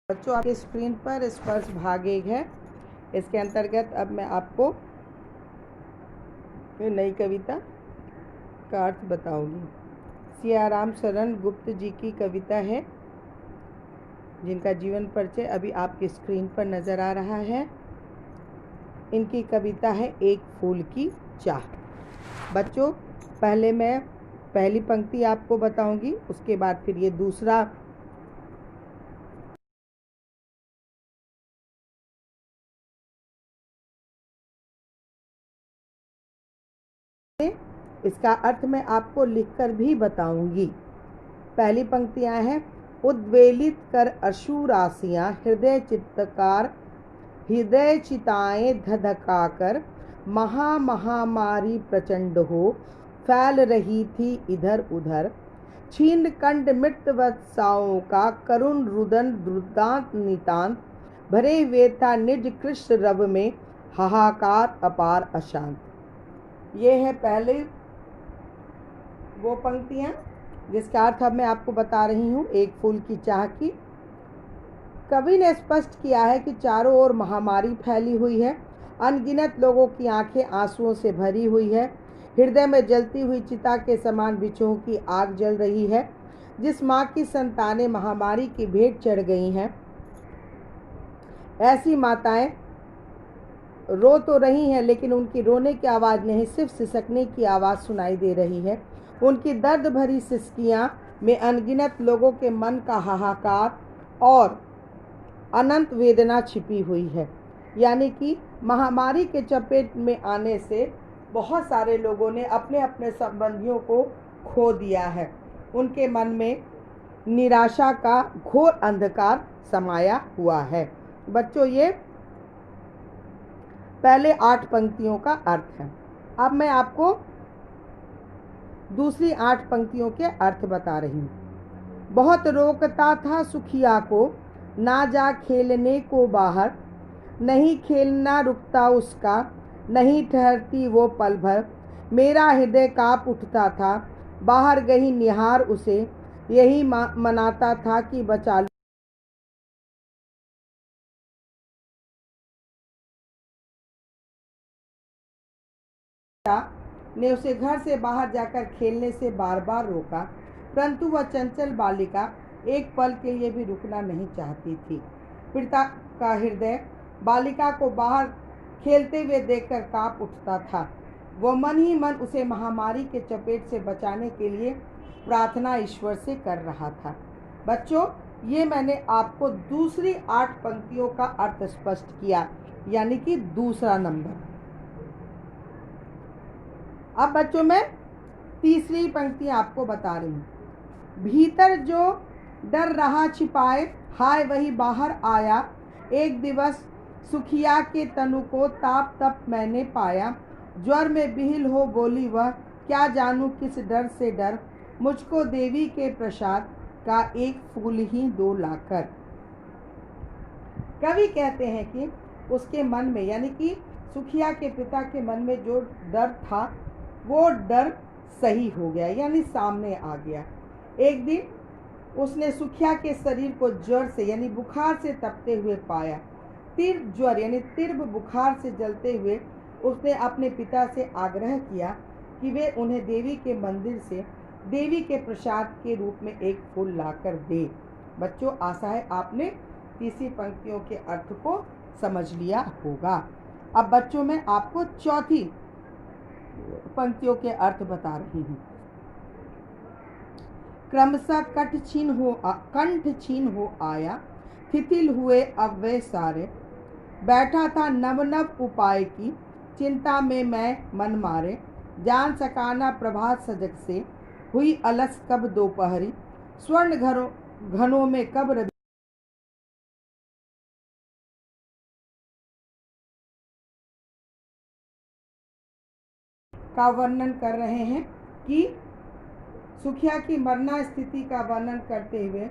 बच्चों, आपके स्क्रीन पर स्पर्श भाग 1 है। इसके अंतर्गत अब मैं आपको नई कविता का अर्थ बताऊंगी। सियाराम शरण गुप्त जी की कविता है, जिनका जीवन परिचय अभी आपकी स्क्रीन पर नज़र आ रहा है। इनकी कविता है एक फूल की चाह। बच्चों, पहले मैं पहली पंक्ति आपको बताऊंगी, उसके बाद फिर ये दूसरा इसका अर्थ मैं आपको लिखकर भी बताऊंगी। पहली पंक्तियां हैं, उद्वेलित कर अश्रुराशियां हृदय चिताएं धधकाकर महामारी प्रचंड हो फैल रही थी इधर उधर। छीन कंठ मृत वत्साओं का करुण रुदन द्रुतांत नितांत भरे हुए था निज कृष्ण रव में हाहाकार अपार अशांत। ये है पहले वो पंक्तियां जिसका अर्थ अब मैं आपको बता रही हूँ। एक फूल की चाह की कवि ने स्पष्ट किया है कि चारों ओर महामारी फैली हुई है। अनगिनत लोगों की आंखें आंसुओं से भरी हुई है। हृदय में जलती हुई चिता के समान विचों की आग जल रही है। जिस माँ की संतानें महामारी की भेंट चढ़ गई हैं, ऐसी माताएं रो तो रही हैं, लेकिन उनकी रोने की आवाज़ नहीं, सिर्फ सिसकने की आवाज़ सुनाई दे रही है। उनकी दर्द भरी सिसकियां में अनगिनत लोगों के मन का हाहाकार और अनंत वेदना छिपी हुई है। यानी कि महामारी के चपेट में आने से बहुत सारे लोगों ने अपने अपने संबंधियों को खो दिया है। उनके मन में निराशा का घोर अंधकार समाया हुआ है। बच्चों, ये पहले 8 पंक्तियों का अर्थ है। अब मैं आपको दूसरी 8 पंक्तियों के अर्थ बता रही हूँ। बहुत रोकता था सुखिया को, ना जा खेलने को बाहर, नहीं खेलना रुकता उसका, नहीं ठहरती वो पल भर। मेरा हृदय काँप उठता था, बाहर गई निहार उसे, यही मनाता था कि बचा ने उसे घर से बाहर जाकर खेलने से बार बार रोका, परंतु वह चंचल बालिका एक पल के लिए भी रुकना नहीं चाहती थी। पिता का हृदय बालिका को बाहर खेलते हुए देखकर कांप उठता था। वह मन ही मन उसे महामारी के चपेट से बचाने के लिए प्रार्थना ईश्वर से कर रहा था। बच्चों, ये मैंने आपको दूसरी 8 पंक्तियों का अर्थ स्पष्ट किया, यानी कि दूसरा नंबर। अब बच्चों, मैं तीसरी पंक्ति आपको बता रही हूँ। भीतर जो डर रहा छिपाए, हाय वही बाहर आया। एक दिवस सुखिया के तनु को ताप तप मैंने पाया। ज्वर में बिहिल हो बोली वह, क्या जानूं किस डर से डर, मुझको देवी के प्रसाद का एक फूल ही दो लाकर। कवि कहते हैं कि उसके मन में, यानी कि सुखिया के पिता के मन में जो डर था, वो डर सही हो गया, यानी सामने आ गया। एक दिन उसने सुखिया के शरीर को ज्वर से, यानी बुखार से तपते हुए पाया। तीव्र ज्वर यानी तीव्र बुखार से जलते हुए उसने अपने पिता से आग्रह किया कि वे उन्हें देवी के मंदिर से देवी के प्रसाद के रूप में एक फूल लाकर दे। बच्चों, आशा है आपने तीसरी पंक्तियों के अर्थ को समझ लिया होगा। अब बच्चों, मैं आपको चौथी पंक्तियों के अर्थ बता रही हूँ। क्रमशः कंठ छीन हो आया, तिथिल हुए अब वे सारे। बैठा था नव नव उपाय की, चिंता में मैं मन मारे। जान सकाना प्रभात सजग से, हुई अलस कब दोपहरी। स्वर्ण घनों में कब रवि का वर्णन कर रहे हैं कि सुखिया की मरना स्थिति का वर्णन करते हुए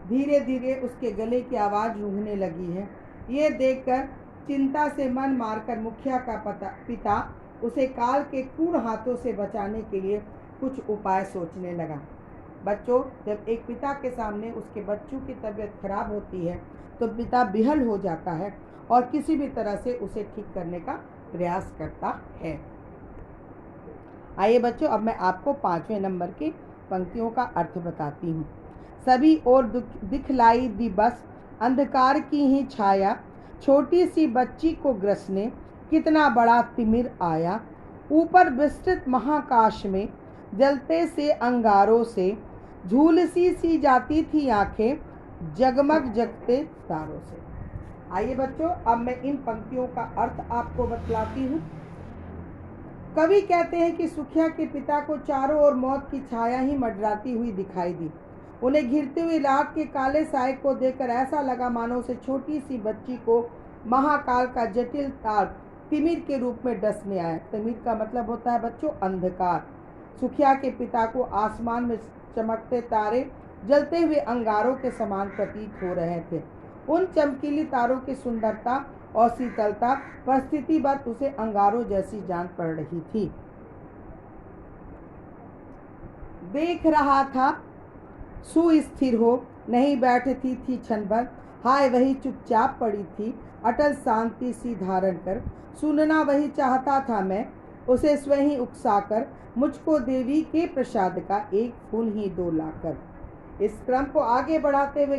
धीरे धीरे उसके गले की आवाज़ रूंधने लगी है। ये देखकर चिंता से मन मारकर मुखिया का पिता उसे काल के क्रूर हाथों से बचाने के लिए कुछ उपाय सोचने लगा। बच्चों, जब एक पिता के सामने उसके बच्चों की तबीयत खराब होती है तो पिता बिहल हो जाता है और किसी भी तरह से उसे ठीक करने का प्रयास करता है। आइए बच्चों, अब मैं आपको 5वें नंबर की पंक्तियों का अर्थ बताती हूँ। सभी ओर दिखलाई दी बस अंधकार की ही छाया, छोटी सी बच्ची को ग्रसने कितना बड़ा तिमिर आया। ऊपर विस्तृत महाकाश में जलते से अंगारों से झूलसी सी जाती थी आंखें जगमग जगते तारों से। आइए बच्चों, अब मैं इन पंक्तियों का अर्थ आपको बतलाती हूँ। कवि कहते हैं कि सुखिया के पिता को चारों ओर मौत की छाया ही मंडराती हुई दिखाई दी। उन्हें घिरती हुई रात के काले साए को देखकर ऐसा लगा मानो उसे छोटी सी बच्ची को महाकाल का जटिल तार तिमिर के रूप में डसने आया। तिमिर का मतलब होता है बच्चों अंधकार। सुखिया के पिता को आसमान में चमकते तारे जलते हुए अंगारों के समान प्रतीत हो रहे थे। उन चमकीली तारों की सुंदरता और शीतलता पर स्थितिवत उसे अंगारों जैसी जान पड़ रही थी। देख रहा था सुस्थिर हो, नहीं बैठती थी क्षण भर, हाय वही चुपचाप पड़ी थी अटल शांति सी धारण कर। सुनना वही चाहता था मैं, उसे स्वयं उकसाकर, मुझको देवी के प्रसाद का एक फूल ही दो लाकर। इस क्रम को आगे बढ़ाते हुए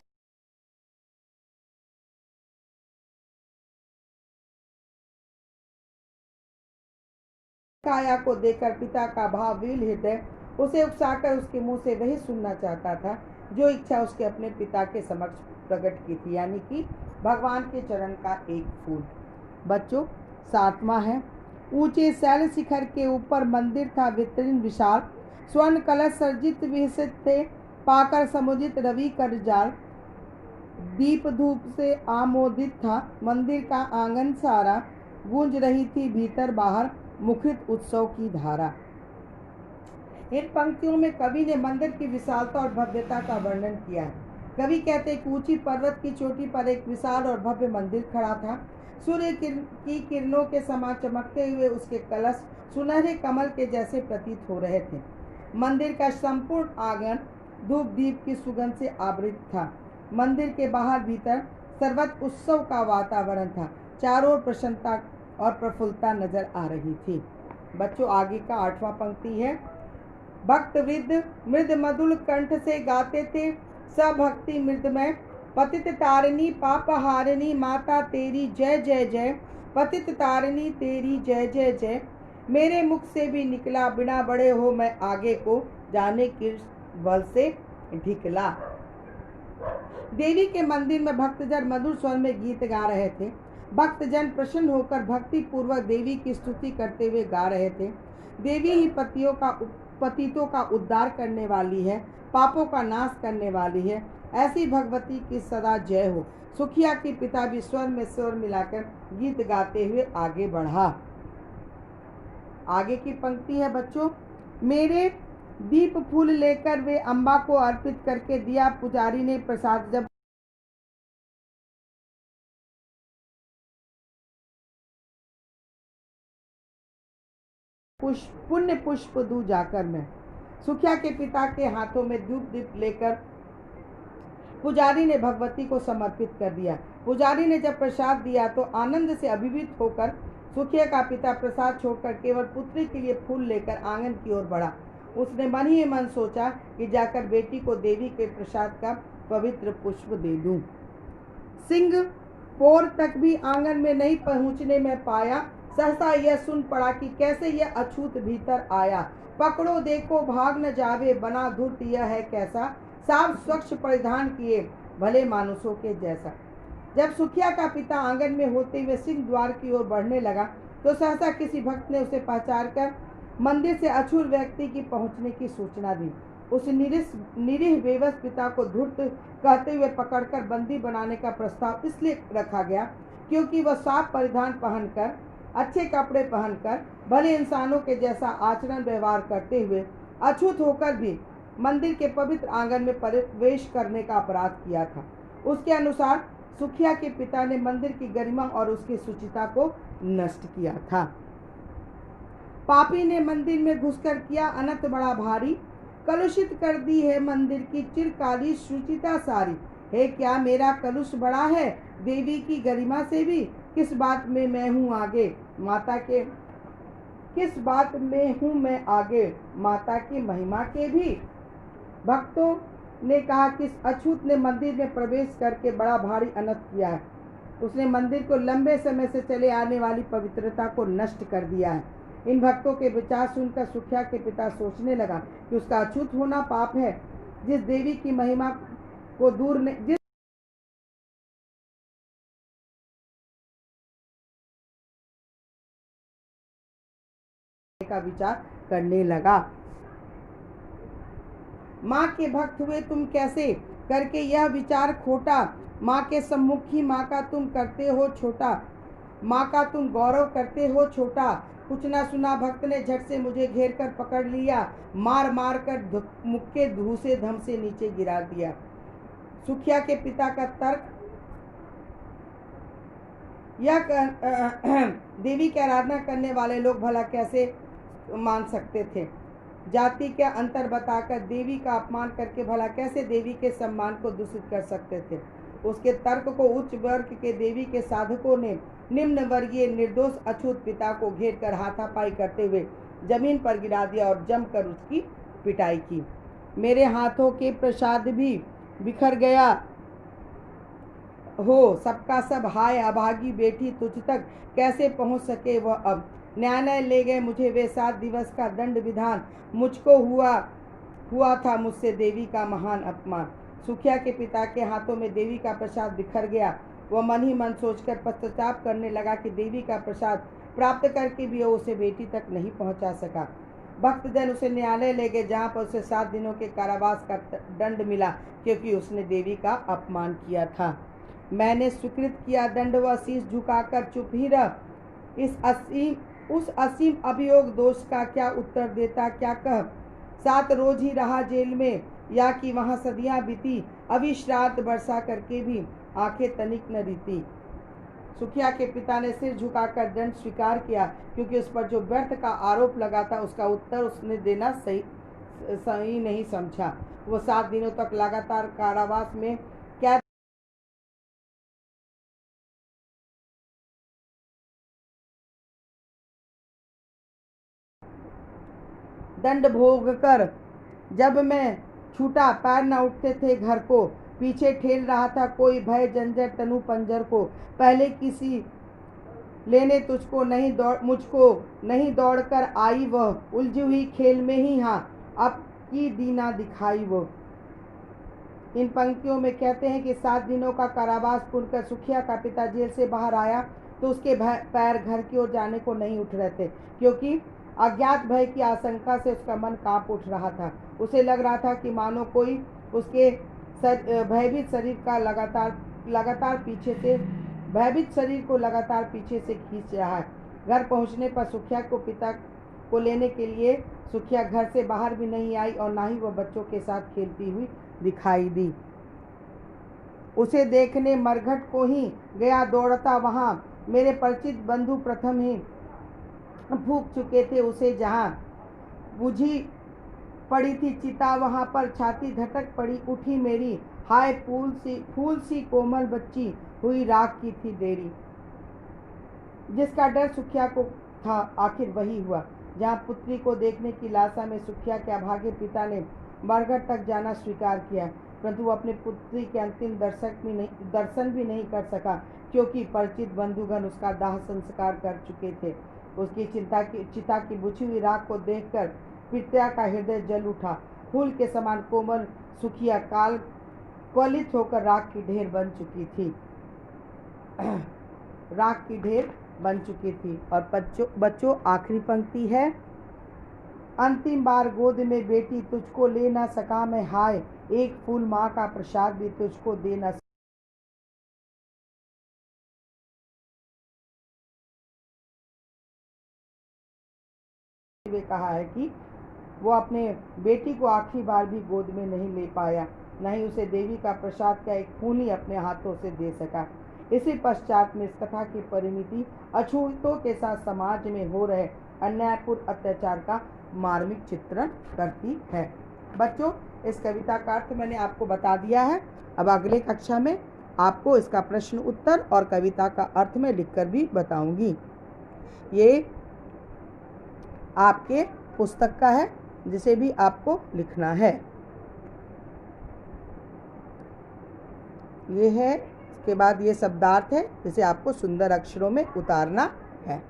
काया को देखकर पिता का भावविल हृदय उसे उकसाकर उसके मुंह से वही सुनना चाहता था जो इच्छा उसके अपने पिता के समक्ष प्रकट की थी, यानी कि भगवान के चरण का एक फूल। बच्चों, 7वां है। ऊंचे शैल शिखर के ऊपर मंदिर था वितीर्ण विशाल, स्वर्ण कलश सर्जित विकसित थे पाकर समुदित रवि कर जाल। दीप धूप से आमोदित था मंदिर का आंगन सारा, गूंज रही थी भीतर बाहर मुखरित उत्सव की धारा। इन पंक्तियों में कवि ने मंदिर की विशालता और भव्यता का वर्णन किया है। कवि कहते हैं कि ऊंची पर्वत की चोटी पर एक विशाल और भव्य मंदिर खड़ा था। सूर्य की किरणों के समान चमकते हुए उसके कलश सुनहरे कमल के जैसे प्रतीत हो रहे थे। मंदिर का संपूर्ण आंगन धूप दीप की सुगंध से आवृत था। मंदिर के बाहर भीतर सर्वत्र उत्सव का वातावरण था। चारों ओर प्रसन्नता और प्रफुल्लता नजर आ रही थी। बच्चों, आगे का 8वां पंक्ति है। भक्त वृद्ध मृद मधुर कंठ से गाते थे सब भक्ति मृदमय, पतित तारिणी पापहारिणी माता तेरी जय जय जय, पतित तारिणी तेरी जय जय जय। मेरे मुख से भी निकला बिना बड़े हो मैं आगे को, जाने किस बल से ढिकला। देवी के मंदिर में भक्तजन मधुर स्वर में गीत गा रहे थे। भक्तजन प्रसन्न होकर भक्ति पूर्वक देवी की स्तुति करते हुए गा रहे थे। देवी ही पतितों का उद्धार करने वाली है, पापों का नाश करने वाली है, ऐसी भगवती की सदा जय हो। सुखिया के पिता भी स्वर में स्वर मिलाकर गीत गाते हुए आगे बढ़ा। आगे की पंक्ति है बच्चों। मेरे दीप फूल लेकर वे अम्बा को अर्पित करके दिया पुजारी ने प्रसाद, जब पुण्य पुष्प दूं जाकर मैं। सुखिया के पिता के हाथों में धूप दीप लेकर पुजारी ने भगवती को समर्पित कर दिया। पुजारी ने जब प्रसाद दिया तो आनंद से अभिभूत होकर सुखिया का पिता प्रसाद छोड़कर केवल पुत्री के लिए फूल लेकर आंगन की ओर बढ़ा। उसने मन ही मन सोचा कि जाकर बेटी को देवी के प्रसाद का पवित्र पुष्प दे दूं। सिंह पोर तक भी आंगन में नहीं पहुंचने में पाया। सहसा यह सुन पड़ा कि कैसे यह अछूत भीतर आया। पकड़ो देखो भाग न जावे, बना धूर्त यह है कैसा, साफ स्वच्छ परिधान किए भले मानुषों के जैसा। जब सुखिया का पिता आंगन में होते हुए सिंह द्वार की ओर बढ़ने लगा तो सहसा किसी भक्त ने उसे पहचान कर मंदिर से अछूत व्यक्ति की पहुंचने की सूचना दी। उस निरीह बेबस पिता को धूर्त कहते हुए पकड़कर बंदी बनाने का प्रस्ताव इसलिए रखा गया क्योंकि वह साफ परिधान पहनकर, अच्छे कपड़े पहनकर, भले इंसानों के जैसा आचरण व्यवहार करते हुए अछूत होकर भी मंदिर के पवित्र आंगन में प्रवेश करने का अपराध किया था। उसके अनुसार सुखिया के पिता ने मंदिर की गरिमा और उसकी शुचिता को नष्ट किया था। पापी ने मंदिर में घुसकर किया अनंत बड़ा भारी, कलुषित कर दी है मंदिर की चिरकाली शुचिता सारी। है क्या मेरा कलुष बड़ा है देवी की गरिमा से भी? किस बात में मैं हूँ आगे माता के, किस बात में हूँ मैं आगे माता की महिमा के भी? भक्तों ने कहा कि अछूत ने मंदिर में प्रवेश करके बड़ा भारी अनर्थ किया है। उसने मंदिर को लंबे समय से चले आने वाली पवित्रता को नष्ट कर दिया है। इन भक्तों के विचार सुनकर सुखिया के पिता सोचने लगा कि उसका अछूत होना पाप है। जिस देवी की महिमा को दूर ने जिस का विचार करने लगा। माँ के भक्त हुए तुम कैसे करके यह विचार खोटा। माँ के सम्मुख ही माँ का तुम करते हो छोटा, माँ का तुम गौरव करते हो छोटा। कुछ ना सुना भक्त ने झट से मुझे घेर कर पकड़ लिया, मार मार कर मुक्के धूसे धम से नीचे गिरा दिया। सुखिया के पिता का तर्क यह देवी की आराधना करने वाले लोग भला कैसे मान सकते थे? जाति के अंतर बताकर देवी का अपमान करके भला कैसे देवी के सम्मान को दूषित कर सकते थे? उसके तर्क को उच्च वर्ग के देवी के साधकों ने निम्न वर्गीय निर्दोष अछूत पिता को घेर कर हाथापाई करते हुए जमीन पर गिरा दिया और जमकर उसकी पिटाई की। मेरे हाथों के प्रसाद भी बिखर गया हो, सबका सब हाय अभागी बेटी तुझ तक कैसे पहुंच सके वह अब। न्यायालय ले गए मुझे वे 7 दिवस का दंड विधान, मुझको हुआ था मुझसे देवी का महान अपमान। सुखिया के पिता के हाथों में देवी का प्रसाद बिखर गया। वह मन ही मन सोचकर पश्चाताप करने लगा कि देवी का प्रसाद प्राप्त करके भी वो उसे बेटी तक नहीं पहुंचा सका। भक्तजन उसे न्यायालय ले गए जहाँ पर उसे 7 दिनों के कारावास का दंड मिला क्योंकि उसने देवी का अपमान किया था। मैंने स्वीकृत किया दंड व शीश झुकाकर चुप ही रह। उस असीम अभियोग दोष का क्या उत्तर देता क्या कह। 7 रोज ही रहा जेल में या कि वहाँ सदियाँ बीती, अविश्रांत वर्षा करके भी आंखें तनिक न रीती। सुखिया के पिता ने सिर झुकाकर दंड स्वीकार किया क्योंकि उस पर जो व्यर्थ का आरोप लगा था उसका उत्तर उसने देना सही नहीं समझा। वो 7 दिनों तक लगातार कारावास में कैद दंड भोग कर जब मैं छूटा पैर न उठते थे घर को, पीछे ठेल रहा था कोई भय जंजर तनु पंजर को। पहले किसी लेने तुझको मुझको नहीं दौड़ कर आई वह, उलझी हुई खेल में ही हाँ अब की दीना दिखाई वो। इन पंक्तियों में कहते हैं कि 7 दिनों का कारावास पूर्ण सुखिया का पिता जेल से बाहर आया तो उसके पैर घर की ओर जाने को नहीं उठ रहे थे क्योंकि अज्ञात भय की आशंका से उसका मन कांप उठ रहा था। उसे लग रहा था कि मानो कोई उसके भयभीत शरीर को लगातार पीछे से खींच रहा है। घर पहुंचने पर सुखिया को पिता को लेने के लिए सुखिया घर से बाहर भी नहीं आई और ना ही वह बच्चों के साथ खेलती हुई दिखाई दी। उसे देखने मरघट को ही गया दौड़ता वहाँ। मेरे परिचित बंधु प्रथम ही फूंक चुके थे उसे। जहाँ बुझी पड़ी थी चिता वहाँ पर छाती धटक पड़ी उठी मेरी। हाय फूल सी कोमल बच्ची हुई राख की थी देरी। जिसका डर सुखिया को था आखिर वही हुआ। जहाँ पुत्री को देखने की लालसा में सुखिया के अभागे पिता ने मरघट तक जाना स्वीकार किया, परंतु वो अपने पुत्री के अंतिम दर्शन भी नहीं कर सका क्योंकि परिचित बंधुगण उसका दाह संस्कार कर चुके थे। उसकी चिता की बुझी हुई राख को देखकर पिता का हृदय जल उठा। फूल के समान कोमल सुखिया क्वलित होकर राख की ढेर बन चुकी थी। और बच्चों आखिरी पंक्ति है, अंतिम बार गोद में बेटी तुझको ले ना सका मैं, हाय एक फूल माँ का प्रसाद भी तुझको दे ना वे कहा है कि वो अपने बेटी को आखिरी बार भी गोद में नहीं ले पाया, न ही उसे देवी का प्रसाद का एक फूल ही अपने हाथों से दे सका। इसी पश्चात में इस कथा की परिणति अछूतों के साथ समाज में हो रहे अन्यायपूर्ण अत्याचार का मार्मिक चित्रण करती है। बच्चों, इस कविता का अर्थ मैंने आपको बता दिया है। अब अगले कक्षा में आपको इसका प्रश्न उत्तर और कविता का अर्थ मैं लिखकर भी बताऊंगी। ये आपके पुस्तक का है, जिसे भी आपको लिखना है। ये है, इसके बाद ये शब्दार्थ है जिसे आपको सुंदर अक्षरों में उतारना है।